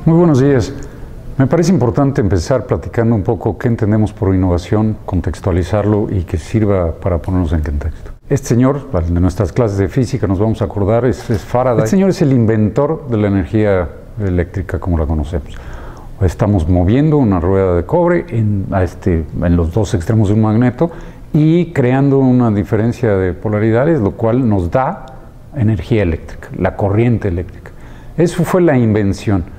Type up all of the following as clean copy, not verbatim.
Muy buenos días. Me parece importante empezar platicando un poco qué entendemos por innovación, contextualizarlo y que sirva para ponernos en contexto. Este señor, de nuestras clases de física nos vamos a acordar, es Faraday. Este señor es el inventor de la energía eléctrica como la conocemos. Estamos moviendo una rueda de cobre en los dos extremos de un magneto y creando una diferencia de polaridades, lo cual nos da energía eléctrica, la corriente eléctrica. Eso fue la invención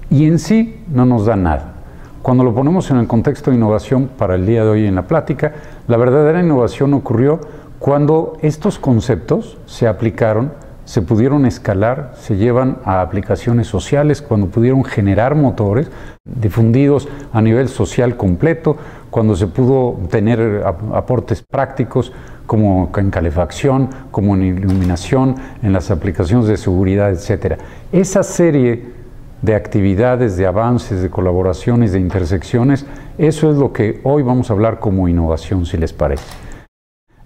y en sí no nos da nada. Cuando lo ponemos en el contexto de innovación para el día de hoy en la plática, la verdadera innovación ocurrió cuando estos conceptos se aplicaron, se pudieron escalar, se llevan a aplicaciones sociales, cuando pudieron generar motores difundidos a nivel social completo, cuando se pudo tener aportes prácticos como en calefacción, como en iluminación, en las aplicaciones de seguridad, etc. Esa serie de actividades, de avances, de colaboraciones, de intersecciones, eso es lo que hoy vamos a hablar como innovación, si les parece.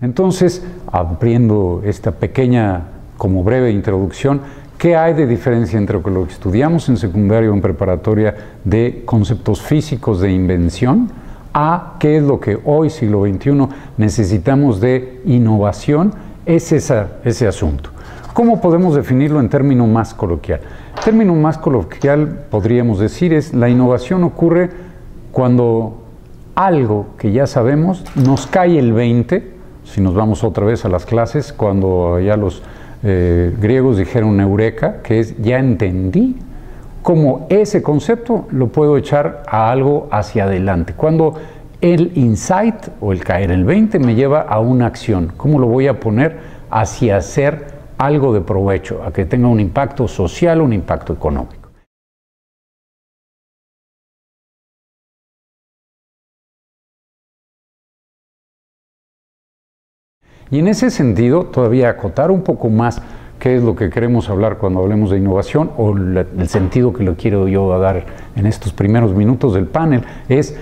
Entonces, abriendo esta pequeña, como breve introducción, ¿qué hay de diferencia entre lo que estudiamos en secundaria o en preparatoria de conceptos físicos de invención a qué es lo que hoy, siglo XXI, necesitamos de innovación? Es ese asunto. ¿Cómo podemos definirlo en término más coloquial? El término más coloquial, podríamos decir, es la innovación ocurre cuando algo que ya sabemos nos cae el 20, si nos vamos otra vez a las clases, cuando ya los griegos dijeron eureka, que es ya entendí, cómo ese concepto lo puedo echar a algo hacia adelante. Cuando el insight o el caer el 20 me lleva a una acción, ¿cómo lo voy a poner hacia hacer algo de provecho, a que tenga un impacto social, un impacto económico? Y en ese sentido, todavía acotar un poco más qué es lo que queremos hablar cuando hablemos de innovación, o el sentido que lo quiero yo dar en estos primeros minutos del panel, es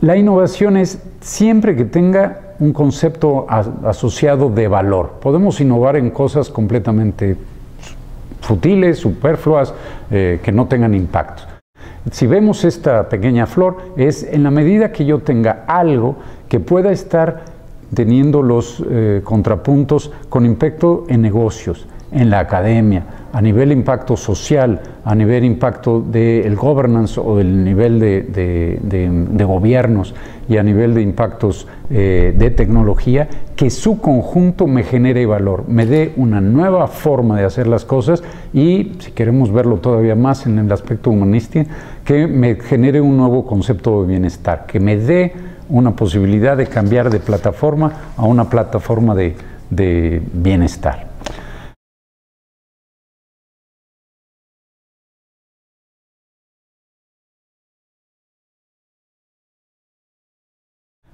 la innovación es siempre que tenga un concepto asociado de valor. Podemos innovar en cosas completamente futiles, superfluas, que no tengan impacto. Si vemos esta pequeña flor, es en la medida que yo tenga algo que pueda estar teniendo los contrapuntos con impacto en negocios, en la academia, a nivel de impacto social, a nivel de impacto del governance o del nivel de gobiernos y a nivel de impactos de tecnología, que su conjunto me genere valor, me dé una nueva forma de hacer las cosas y, si queremos verlo todavía más en el aspecto humanístico, que me genere un nuevo concepto de bienestar, que me dé una posibilidad de cambiar de plataforma a una plataforma de bienestar.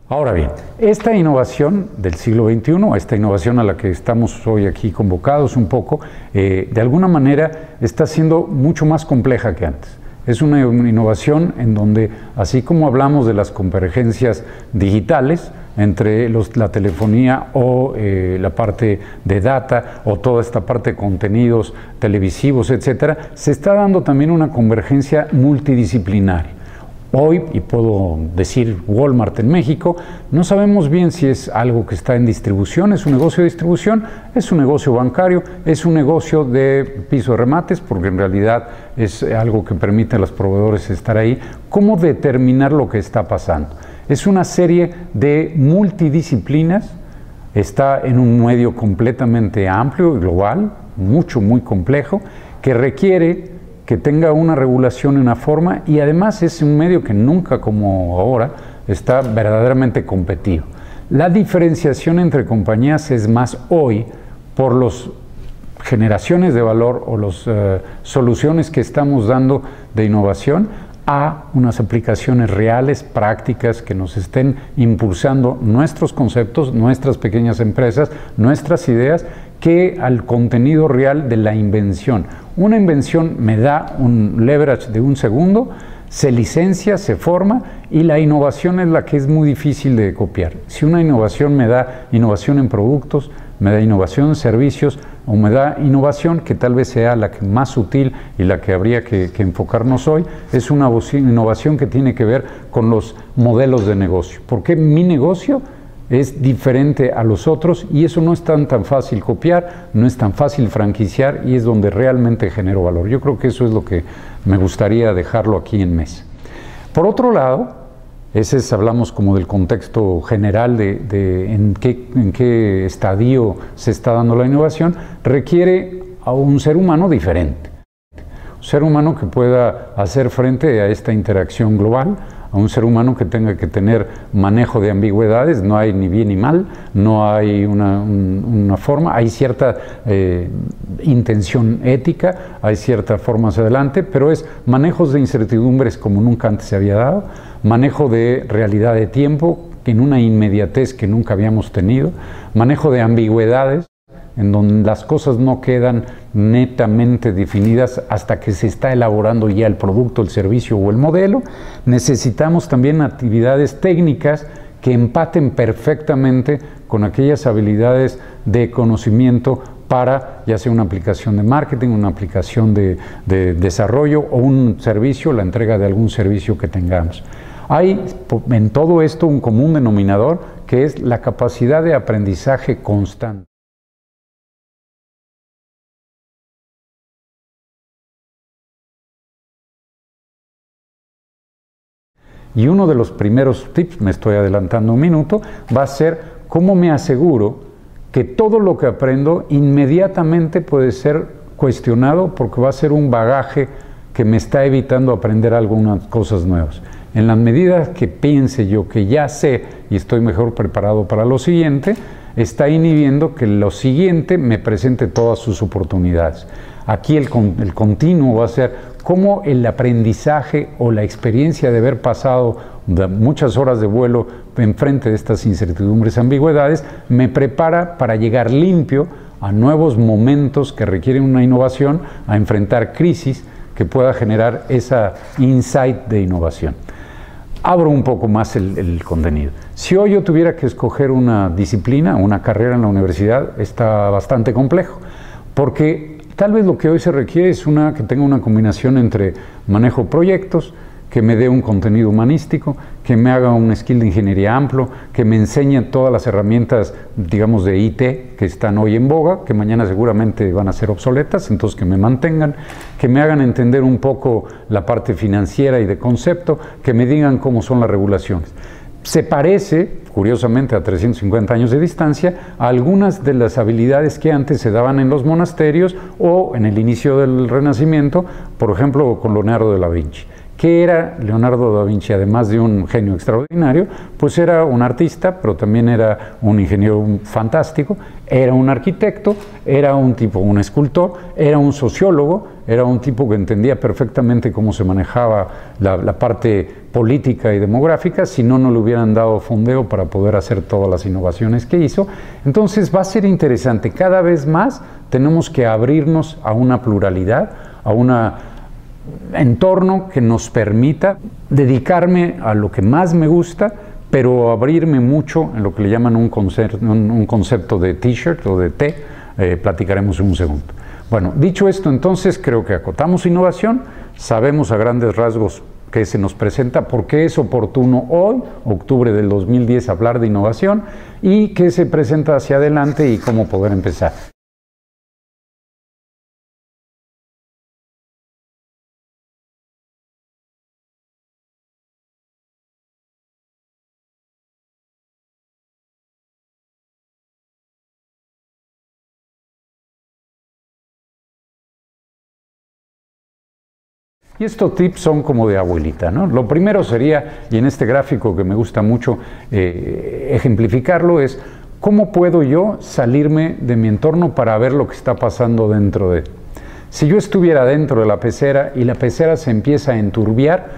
Ahora bien, esta innovación del siglo XXI, esta innovación a la que estamos hoy aquí convocados un poco, de alguna manera está siendo mucho más compleja que antes. Es una innovación en donde, así como hablamos de las convergencias digitales entre la telefonía o la parte de data o toda esta parte de contenidos televisivos, etcétera, se está dando también una convergencia multidisciplinaria. Hoy, y puedo decir Walmart en México, no sabemos bien si es algo que está en distribución, es un negocio de distribución, es un negocio bancario, es un negocio de piso de remates, porque en realidad es algo que permite a los proveedores estar ahí. ¿Cómo determinar lo que está pasando? Es una serie de multidisciplinas, está en un medio completamente amplio y global, muy complejo, que requiere que tenga una regulación en una forma, y además es un medio que nunca como ahora está verdaderamente competido. La diferenciación entre compañías es más hoy por las generaciones de valor o las soluciones que estamos dando de innovación a unas aplicaciones reales, prácticas, que nos estén impulsando nuestros conceptos, nuestras pequeñas empresas, nuestras ideas, que al contenido real de la invención. Una invención me da un leverage de un segundo, se licencia, se forma, y la innovación es la que es muy difícil de copiar. Si una innovación me da innovación en productos, me da innovación, servicios, o me da innovación que tal vez sea la que más útil y la que habría que enfocarnos hoy. Es una innovación que tiene que ver con los modelos de negocio. ¿Por qué mi negocio es diferente a los otros? Y eso no es tan fácil copiar, no es tan fácil franquiciar, y es donde realmente genero valor. Yo creo que eso es lo que me gustaría dejarlo aquí en mesa. Por otro lado, hablamos como del contexto general de en qué estadio se está dando la innovación, requiere a un ser humano diferente. Un ser humano que pueda hacer frente a esta interacción global, a un ser humano que tenga que tener manejo de ambigüedades. No hay ni bien ni mal, no hay una forma, hay cierta intención ética, hay cierta forma hacia adelante, pero es manejos de incertidumbres como nunca antes se había dado, manejo de realidad de tiempo en una inmediatez que nunca habíamos tenido, manejo de ambigüedades, en donde las cosas no quedan netamente definidas hasta que se está elaborando ya el producto, el servicio o el modelo. Necesitamos también actividades técnicas que empaten perfectamente con aquellas habilidades de conocimiento para ya sea una aplicación de marketing, una aplicación de desarrollo o un servicio, la entrega de algún servicio que tengamos. Hay en todo esto un común denominador que es la capacidad de aprendizaje constante. Y uno de los primeros tips, me estoy adelantando un minuto, va a ser cómo me aseguro que todo lo que aprendo inmediatamente puede ser cuestionado, porque va a ser un bagaje que me está evitando aprender algunas cosas nuevas. En la medida que piense yo que ya sé y estoy mejor preparado para lo siguiente, está inhibiendo que lo siguiente me presente todas sus oportunidades. Aquí el continuo va a ser cómo el aprendizaje o la experiencia de haber pasado muchas horas de vuelo enfrente de estas incertidumbres, ambigüedades, me prepara para llegar limpio a nuevos momentos que requieren una innovación, a enfrentar crisis que pueda generar esa insight de innovación. Abro un poco más el contenido. Si hoy yo tuviera que escoger una disciplina, una carrera en la universidad, está bastante complejo, porque tal vez lo que hoy se requiere es que tenga una combinación entre manejo proyectos, que me dé un contenido humanístico, que me haga un skill de ingeniería amplio, que me enseñe todas las herramientas, digamos, de IT que están hoy en boga, que mañana seguramente van a ser obsoletas, entonces que me mantengan, que me hagan entender un poco la parte financiera y de concepto, que me digan cómo son las regulaciones. Se parece, curiosamente, a 350 años de distancia, a algunas de las habilidades que antes se daban en los monasterios o en el inicio del Renacimiento, por ejemplo, con Leonardo da Vinci. ¿Qué era Leonardo da Vinci? Además de un genio extraordinario, pues era un artista, pero también era un ingeniero fantástico, era un arquitecto, era un escultor, era un sociólogo, era un tipo que entendía perfectamente cómo se manejaba la parte política y demográfica, si no, no le hubieran dado fondeo para poder hacer todas las innovaciones que hizo. Entonces va a ser interesante, cada vez más tenemos que abrirnos a una pluralidad, a un entorno que nos permita dedicarme a lo que más me gusta, pero abrirme mucho en lo que le llaman un concepto de t-shirt o de té. Platicaremos en un segundo. Bueno, dicho esto, entonces creo que acotamos innovación, sabemos a grandes rasgos que se nos presenta, por qué es oportuno hoy, octubre del 2010, hablar de innovación y qué se presenta hacia adelante y cómo poder empezar. Y estos tips son como de abuelita, ¿no? Lo primero sería, y en este gráfico que me gusta mucho ejemplificarlo, es cómo puedo yo salirme de mi entorno para ver lo que está pasando dentro de él. Si yo estuviera dentro de la pecera y la pecera se empieza a enturbiar,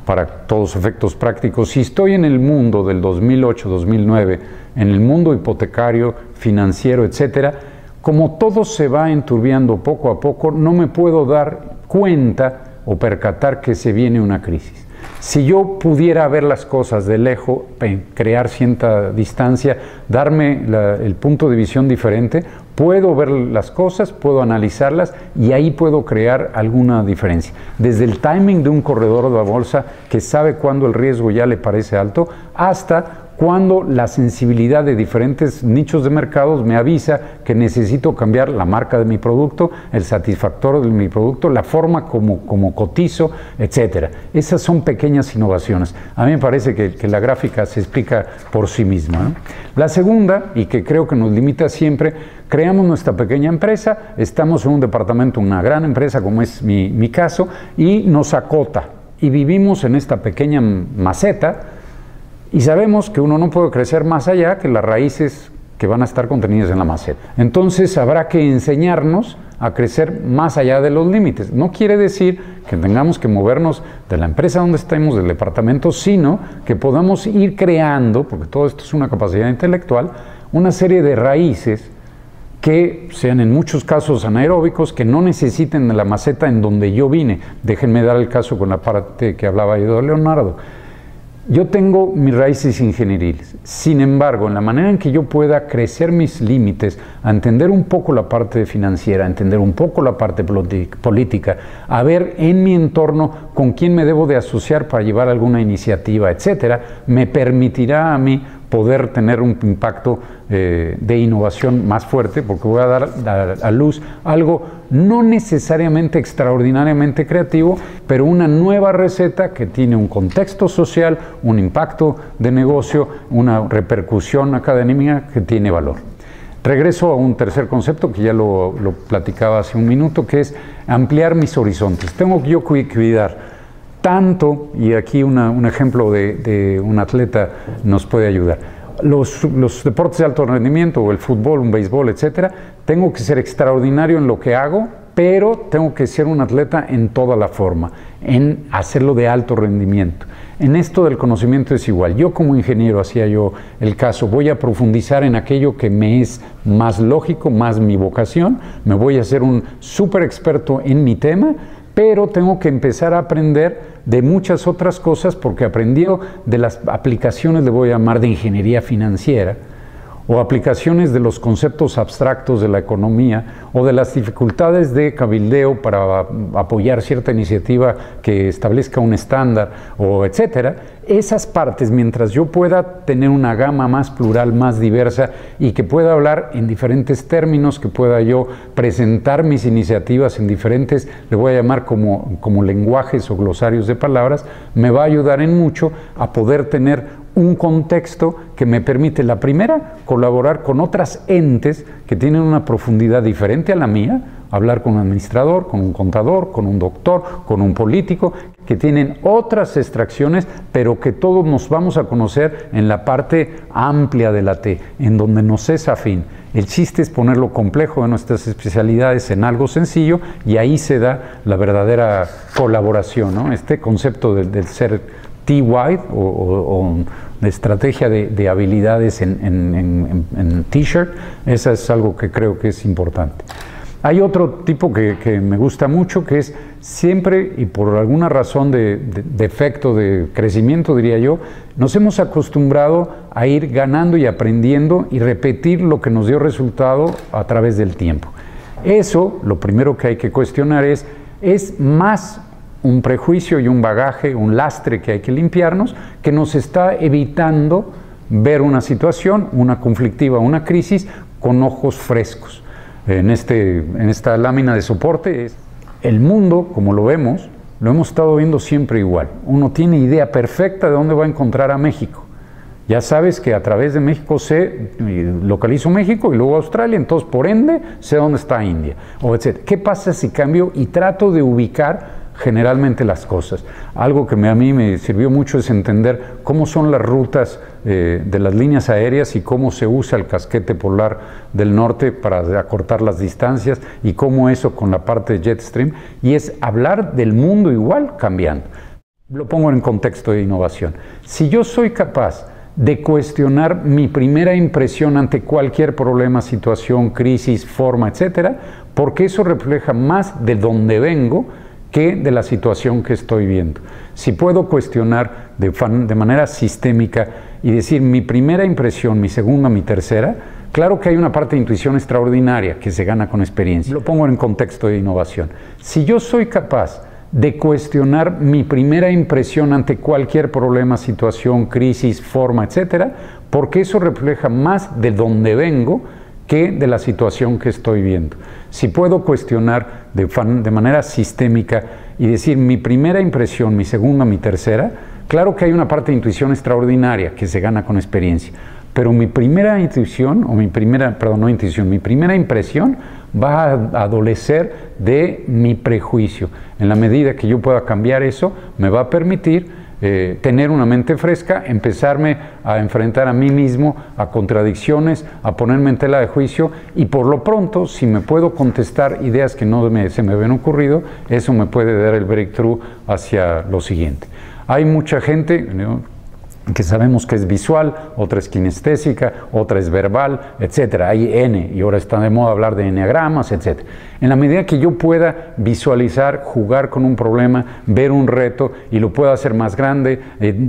para todos efectos prácticos, si estoy en el mundo del 2008-2009, en el mundo hipotecario, financiero, etcétera, como todo se va enturbiando poco a poco, no me puedo dar cuenta o percatar que se viene una crisis. Si yo pudiera ver las cosas de lejos, crear cierta distancia, darme el punto de visión diferente, puedo ver las cosas, puedo analizarlas y ahí puedo crear alguna diferencia. Desde el timing de un corredor de la bolsa que sabe cuándo el riesgo ya le parece alto, hasta cuando la sensibilidad de diferentes nichos de mercados me avisa que necesito cambiar la marca de mi producto, el satisfactor de mi producto, la forma como cotizo, etc. Esas son pequeñas innovaciones. A mí me parece que la gráfica se explica por sí misma, ¿no? La segunda, y que creo que nos limita siempre, creamos nuestra pequeña empresa, estamos en un departamento, una gran empresa como es mi caso, y nos acota. Y vivimos en esta pequeña maceta, y sabemos que uno no puede crecer más allá que las raíces que van a estar contenidas en la maceta. Entonces habrá que enseñarnos a crecer más allá de los límites. No quiere decir que tengamos que movernos de la empresa donde estemos, del departamento, sino que podamos ir creando, porque todo esto es una capacidad intelectual, una serie de raíces que sean en muchos casos anaeróbicos, que no necesiten de la maceta en donde yo vine. Déjenme dar el caso con la parte que hablaba yo de Leonardo. Yo tengo mis raíces ingenieriles, sin embargo, en la manera en que yo pueda crecer mis límites, a entender un poco la parte financiera, a entender un poco la parte política, a ver en mi entorno con quién me debo de asociar para llevar alguna iniciativa, etcétera, me permitirá a mí poder tener un impacto de innovación más fuerte, porque voy a dar a luz algo no necesariamente extraordinariamente creativo, pero una nueva receta que tiene un contexto social, un impacto de negocio, una repercusión académica que tiene valor. Regreso a un tercer concepto que ya lo platicaba hace un minuto, que es ampliar mis horizontes. Tengo yo que cuidar tanto, y aquí un ejemplo de un atleta nos puede ayudar. Los deportes de alto rendimiento, o el fútbol, un béisbol, etcétera, tengo que ser extraordinario en lo que hago, pero tengo que ser un atleta en toda la forma, en hacerlo de alto rendimiento. En esto del conocimiento es igual. Yo como ingeniero, hacía yo el caso, voy a profundizar en aquello que me es más lógico, más mi vocación, me voy a hacer un súper experto en mi tema, pero tengo que empezar a aprender de muchas otras cosas, porque aprendiendo de las aplicaciones, le voy a llamar, de ingeniería financiera, o aplicaciones de los conceptos abstractos de la economía, o de las dificultades de cabildeo para apoyar cierta iniciativa que establezca un estándar, o etcétera. Esas partes, mientras yo pueda tener una gama más plural, más diversa, y que pueda hablar en diferentes términos, que pueda yo presentar mis iniciativas en diferentes, le voy a llamar como lenguajes o glosarios de palabras, me va a ayudar en mucho a poder tener un contexto que me permite, la primera, colaborar con otras entes que tienen una profundidad diferente a la mía, hablar con un administrador, con un contador, con un doctor, con un político, que tienen otras extracciones, pero que todos nos vamos a conocer en la parte amplia de la T, en donde nos es afín. El chiste es poner lo complejo de nuestras especialidades en algo sencillo, y ahí se da la verdadera colaboración, ¿no? Este concepto del ser T-Wide o de estrategia de habilidades en T-shirt, esa es algo que creo que es importante. Hay otro tipo que me gusta mucho, que es siempre, y por alguna razón de efecto de crecimiento, diría yo, nos hemos acostumbrado a ir ganando y aprendiendo y repetir lo que nos dio resultado a través del tiempo. Eso, lo primero que hay que cuestionar es más un prejuicio y un bagaje, un lastre que hay que limpiarnos, que nos está evitando ver una situación, una conflictiva, una crisis, con ojos frescos. En esta lámina de soporte, el mundo, como lo hemos estado viendo siempre igual. Uno tiene idea perfecta de dónde va a encontrar a México. Ya sabes que a través de México localizo México y luego Australia, entonces por ende sé dónde está India, o etc. ¿Qué pasa si cambio y trato de ubicar generalmente las cosas? Algo que a mí me sirvió mucho es entender cómo son las rutas de las líneas aéreas y cómo se usa el casquete polar del norte para acortar las distancias, y cómo eso con la parte de Jetstream, y es hablar del mundo igual cambiando. Lo pongo en contexto de innovación. Si yo soy capaz de cuestionar mi primera impresión ante cualquier problema, situación, crisis, forma, etcétera, porque eso refleja más de dónde vengo que de la situación que estoy viendo. Si puedo cuestionar de manera sistémica y decir mi primera impresión, mi segunda, mi tercera, claro que hay una parte de intuición extraordinaria que se gana con experiencia. Lo pongo en contexto de innovación. Si yo soy capaz de cuestionar mi primera impresión ante cualquier problema, situación, crisis, forma, etcétera, porque eso refleja más de dónde vengo que de la situación que estoy viendo. Si puedo cuestionar de manera sistémica y decir mi primera impresión, mi segunda, mi tercera, claro que hay una parte de intuición extraordinaria que se gana con experiencia, pero mi primera intuición, o mi primera impresión va a adolecer de mi prejuicio. En la medida que yo pueda cambiar eso, me va a permitir tener una mente fresca, empezarme a enfrentar a mí mismo, a contradicciones, a ponerme en tela de juicio, y por lo pronto, si me puedo contestar ideas que no se me habían ocurrido, eso me puede dar el breakthrough hacia lo siguiente. Hay mucha gente, ¿no?, que sabemos que es visual, otra es kinestésica, otra es verbal, etcétera. Hay N, y ahora está de moda hablar de enneagramas, etcétera. En la medida que yo pueda visualizar, jugar con un problema, ver un reto y lo pueda hacer más grande,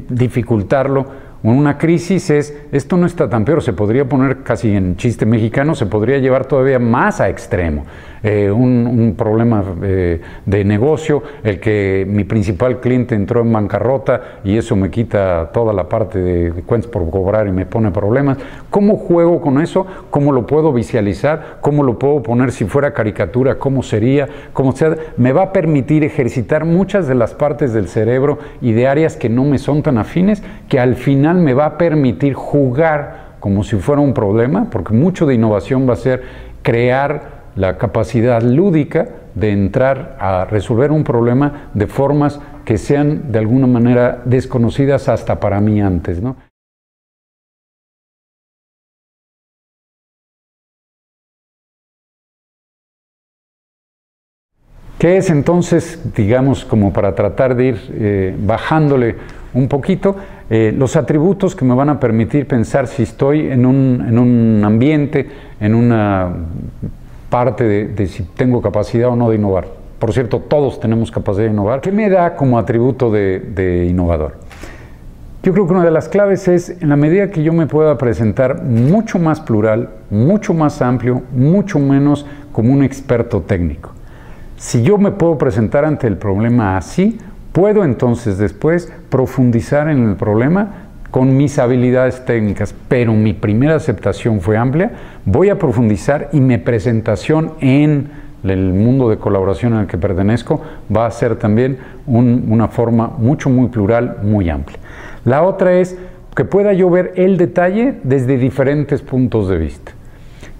dificultarlo, una crisis esto no está tan peor, se podría poner casi en chiste mexicano, se podría llevar todavía más a extremo. Un problema de negocio, el que mi principal cliente entró en bancarrota y eso me quita toda la parte de cuentas por cobrar y me pone problemas. ¿Cómo juego con eso? ¿Cómo lo puedo visualizar? ¿Cómo lo puedo poner si fuera caricatura? ¿Cómo sería? Me va a permitir ejercitar muchas de las partes del cerebro y de áreas que no me son tan afines, que al final me va a permitir jugar como si fuera un problema, porque mucho de innovación va a ser crear la capacidad lúdica de entrar a resolver un problema de formas que sean de alguna manera desconocidas hasta para mí antes, ¿no? ¿Qué es entonces, digamos, como para tratar de ir bajándole un poquito, los atributos que me van a permitir pensar si estoy en un ambiente, en una parte de si tengo capacidad o no de innovar? Por cierto, todos tenemos capacidad de innovar. ¿Qué me da como atributo de innovador? Yo creo que una de las claves es, en la medida que yo me pueda presentar mucho más plural, mucho más amplio, mucho menos como un experto técnico. Si yo me puedo presentar ante el problema así, puedo entonces después profundizar en el problema con mis habilidades técnicas, pero mi primera aceptación fue amplia, voy a profundizar y mi presentación en el mundo de colaboración en el que pertenezco va a ser también una forma muy plural, muy amplia. La otra es que pueda yo ver el detalle desde diferentes puntos de vista.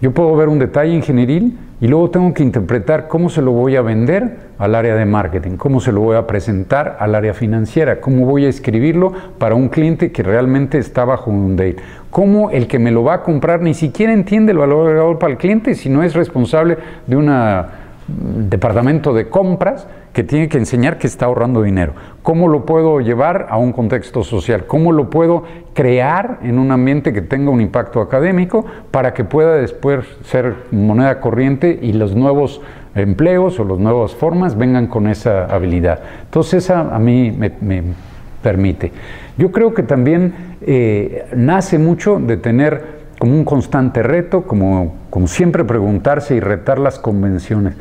Yo puedo ver un detalle ingenieril y luego tengo que interpretar cómo se lo voy a vender al área de marketing, cómo se lo voy a presentar al área financiera, cómo voy a escribirlo para un cliente que realmente está bajo un date, cómo el que me lo va a comprar ni siquiera entiende el valor agregado para el cliente, si no es responsable de un departamento de compras que tiene que enseñar que está ahorrando dinero. ¿Cómo lo puedo llevar a un contexto social? ¿Cómo lo puedo crear en un ambiente que tenga un impacto académico para que pueda después ser moneda corriente y los nuevos empleos o las nuevas formas vengan con esa habilidad? Entonces esa a mí me permite. Yo creo que también nace mucho de tener como un constante reto, como siempre preguntarse y retar las convenciones.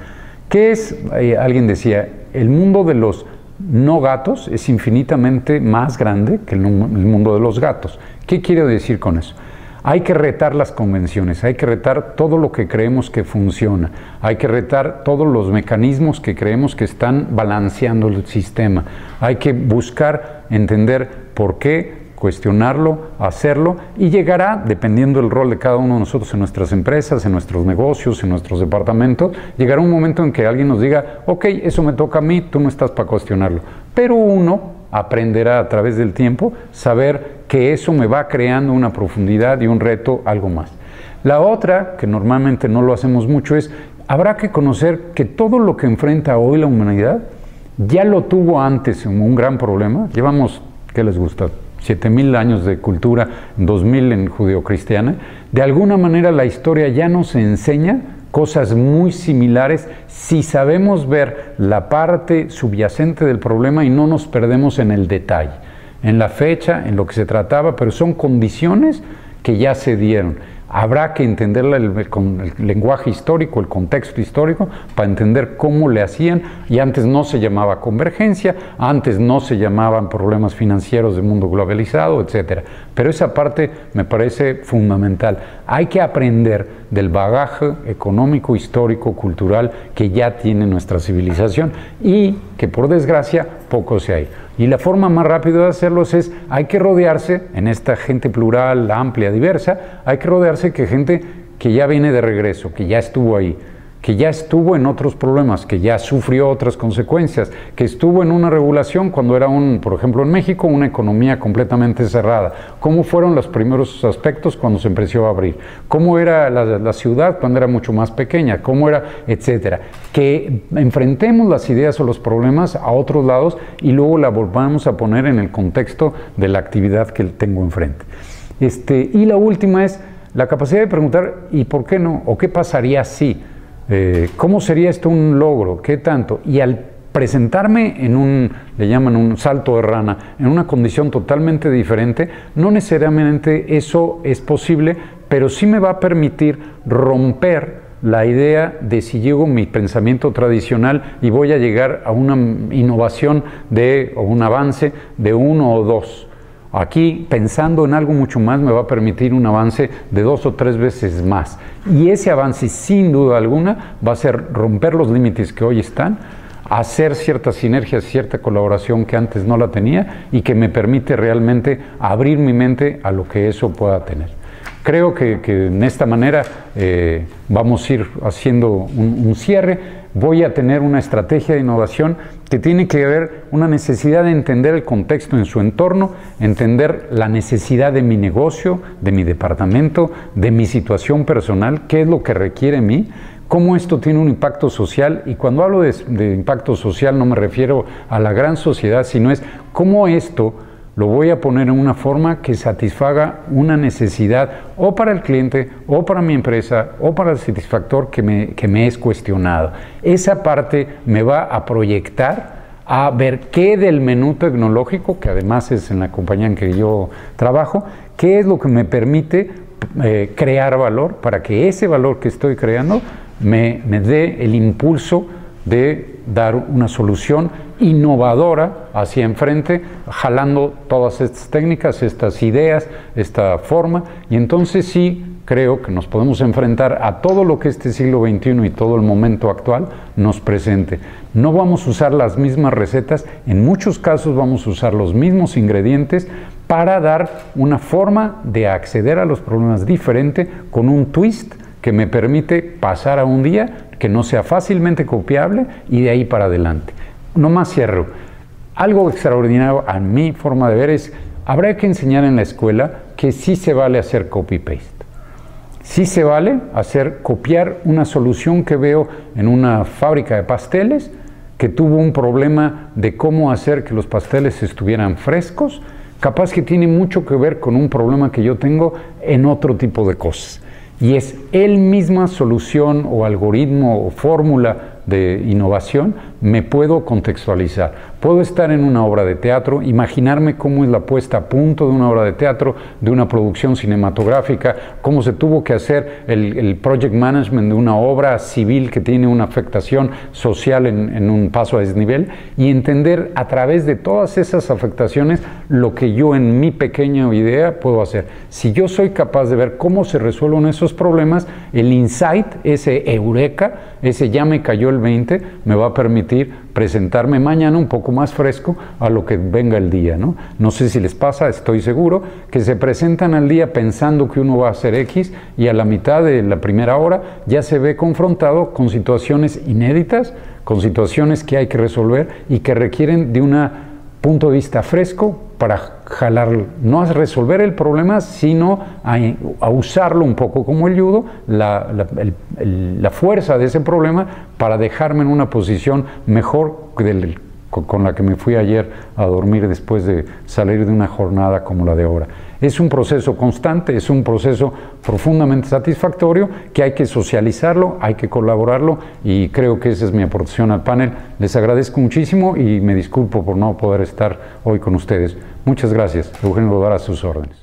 ¿Qué es? Alguien decía, el mundo de los no gatos es infinitamente más grande que el mundo de los gatos. ¿Qué quiero decir con eso? Hay que retar las convenciones, hay que retar todo lo que creemos que funciona, hay que retar todos los mecanismos que creemos que están balanceando el sistema, hay que buscar entender por qué, cuestionarlo, hacerlo, y llegará, dependiendo del rol de cada uno de nosotros en nuestras empresas, en nuestros negocios, en nuestros departamentos, llegará un momento en que alguien nos diga, ok, eso me toca a mí, tú no estás para cuestionarlo. Pero uno aprenderá a través del tiempo saber que eso me va creando una profundidad y un reto, algo más. La otra, que normalmente no lo hacemos mucho, es, habrá que conocer que todo lo que enfrenta hoy la humanidad ya lo tuvo antes como un gran problema. Llevamos, ¿qué les gusta?, 7,000 años de cultura, 2,000 en judeocristiana. De alguna manera la historia ya nos enseña cosas muy similares si sabemos ver la parte subyacente del problema y no nos perdemos en el detalle, en la fecha, en lo que se trataba, pero son condiciones que ya se dieron. Habrá que entenderla con el lenguaje histórico, el contexto histórico, para entender cómo le hacían, y antes no se llamaba convergencia, antes no se llamaban problemas financieros del mundo globalizado, etc. Pero esa parte me parece fundamental. Hay que aprender del bagaje económico, histórico, cultural que ya tiene nuestra civilización y que por desgracia poco se ha ido. Y la forma más rápida de hacerlos es, hay que rodearse, en esta gente plural, amplia, diversa, hay que rodearse de gente que ya viene de regreso, que ya estuvo ahí, que ya estuvo en otros problemas, que ya sufrió otras consecuencias, que estuvo en una regulación cuando era por ejemplo en México, una economía completamente cerrada. ¿Cómo fueron los primeros aspectos cuando se empezó a abrir? ¿Cómo era la ciudad cuando era mucho más pequeña? ¿Cómo era? Etcétera. Que enfrentemos las ideas o los problemas a otros lados y luego la volvamos a poner en el contexto de la actividad que tengo enfrente. Y la última es la capacidad de preguntar, ¿y por qué no? ¿O qué pasaría si? ¿Cómo sería esto un logro? ¿Qué tanto? Y al presentarme le llaman un salto de rana, en una condición totalmente diferente, no necesariamente eso es posible, pero sí me va a permitir romper la idea de si llego a mi pensamiento tradicional y voy a llegar a una innovación o un avance de 1 o 2. Aquí, pensando en algo mucho más, me va a permitir un avance de 2 o 3 veces más. Y ese avance, sin duda alguna, va a ser romper los límites que hoy están, hacer ciertas sinergias, cierta colaboración que antes no la tenía y que me permite realmente abrir mi mente a lo que eso pueda tener. Creo que en esta manera vamos a ir haciendo un cierre. Voy a tener una estrategia de innovación que tiene que ver una necesidad de entender el contexto en su entorno, entender la necesidad de mi negocio, de mi departamento, de mi situación personal, qué es lo que requiere mí, cómo esto tiene un impacto social. Y cuando hablo de impacto social no me refiero a la gran sociedad, sino es cómo esto lo voy a poner en una forma que satisfaga una necesidad o para el cliente, o para mi empresa, o para el satisfactor que me es cuestionado. Esa parte me va a proyectar a ver qué del menú tecnológico, que además es en la compañía en que yo trabajo, qué es lo que me permite crear valor para que ese valor que estoy creando me dé el impulso de dar una solución innovadora hacia enfrente, jalando todas estas técnicas, estas ideas, esta forma, y entonces sí creo que nos podemos enfrentar a todo lo que este siglo XXI y todo el momento actual nos presente. No vamos a usar las mismas recetas, en muchos casos vamos a usar los mismos ingredientes para dar una forma de acceder a los problemas diferente, con un twist que me permite pasar a un día que no sea fácilmente copiable y de ahí para adelante. No más cierro. Algo extraordinario a mi forma de ver es, habrá que enseñar en la escuela que sí se vale hacer copy-paste. Sí se vale copiar una solución que veo en una fábrica de pasteles que tuvo un problema de cómo hacer que los pasteles estuvieran frescos, capaz que tiene mucho que ver con un problema que yo tengo en otro tipo de cosas. Y es el misma solución o algoritmo o fórmula de innovación, me puedo contextualizar. Puedo estar en una obra de teatro, imaginarme cómo es la puesta a punto de una obra de teatro, de una producción cinematográfica, cómo se tuvo que hacer el project management de una obra civil que tiene una afectación social en un paso a desnivel, y entender a través de todas esas afectaciones lo que yo en mi pequeña idea puedo hacer. Si yo soy capaz de ver cómo se resuelven esos problemas, el insight, ese eureka, ese ya me cayó el 20, me va a permitir presentarme mañana un poco más fresco a lo que venga el día, ¿no? No sé si les pasa, estoy seguro, que se presentan al día pensando que uno va a hacer X y a la mitad de la primera hora ya se ve confrontado con situaciones inéditas, con situaciones que hay que resolver y que requieren de un punto de vista fresco para jalar, no a resolver el problema, sino a usarlo un poco como el judo, la fuerza de ese problema para dejarme en una posición mejor con la que me fui ayer a dormir después de salir de una jornada como la de ahora. Es un proceso constante, es un proceso profundamente satisfactorio que hay que socializarlo, hay que colaborarlo y creo que esa es mi aportación al panel. Les agradezco muchísimo y me disculpo por no poder estar hoy con ustedes. Muchas gracias. Eugenio Godard, a sus órdenes.